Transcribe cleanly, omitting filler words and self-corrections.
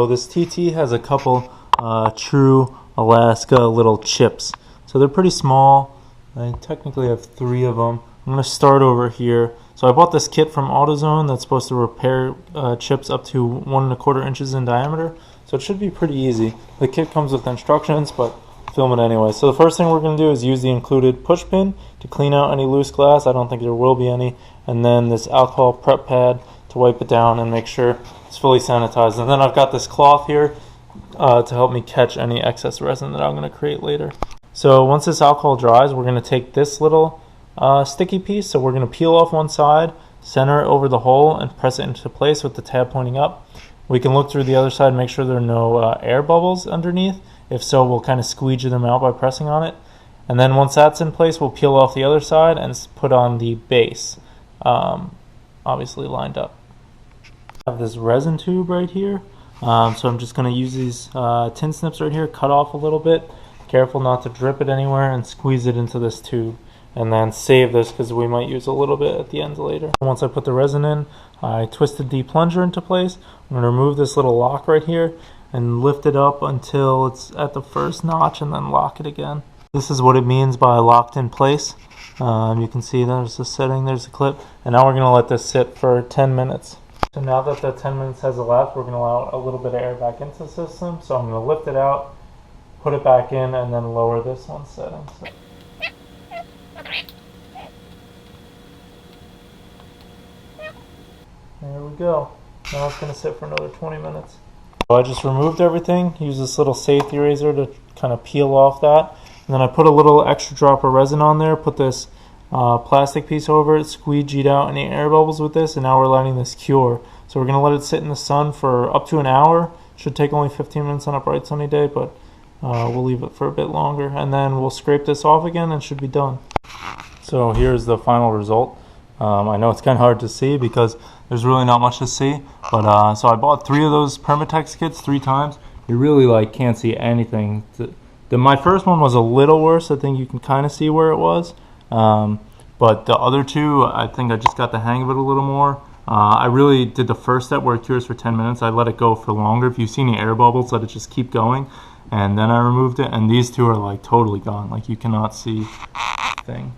So this TT has a couple True Alaska little chips. So they're pretty small. I technically have 3 of them. I'm going to start over here. So I bought this kit from AutoZone that's supposed to repair chips up to 1 1/4 inches in diameter. So it should be pretty easy. The kit comes with instructions, but film it anyway. So the first thing we're going to do is use the included push pin to clean out any loose glass. I don't think there will be any. And then this alcohol prep pad to wipe it down and make sure it's fully sanitized. And then I've got this cloth here to help me catch any excess resin that I'm going to create later. So once this alcohol dries, we're going to take this little sticky piece. So we're going to peel off one side, center it over the hole, and press it into place with the tab pointing up. We can look through the other side and make sure there are no air bubbles underneath. If so, we'll kind of squeegee them out by pressing on it. And then once that's in place, we'll peel off the other side and put on the base, obviously lined up. I have this resin tube right here. So I'm just going to use these tin snips right here, cut off a little bit. Careful not to drip it anywhere, and squeeze it into this tube. And then save this because we might use a little bit at the end later. Once I put the resin in, I twisted the plunger into place. I'm going to remove this little lock right here and lift it up until it's at the first notch and then lock it again. This is what it means by locked in place. You can see there's the setting, there's the clip. And now we're going to let this sit for 10 minutes. So now that the 10 minutes has elapsed, we're going to allow a little bit of air back into the system. So I'm going to lift it out, put it back in, and then lower this one setting. So. There we go. Now it's going to sit for another 20 minutes. So I just removed everything, used this little safety razor to kind of peel off that. And then I put a little extra drop of resin on there, put this plastic piece over it, squeegeed out any air bubbles with this, and now we're letting this cure. So we're going to let it sit in the sun for up to an hour. Should take only 15 minutes on a bright sunny day, but we'll leave it for a bit longer. And then we'll scrape this off again and should be done. So here's the final result. I know it's kind of hard to see because there's really not much to see, but so I bought 3 of those Permatex kits 3 times. You really can't see anything. My first one was a little worse. I think you can kind of see where it was, but the other 2, I think I just got the hang of it a little more. I really did the first step where it cures for 10 minutes. I let it go for longer. If you see any air bubbles, let it just keep going, and then I removed it. And these 2 are totally gone. You cannot see a thing.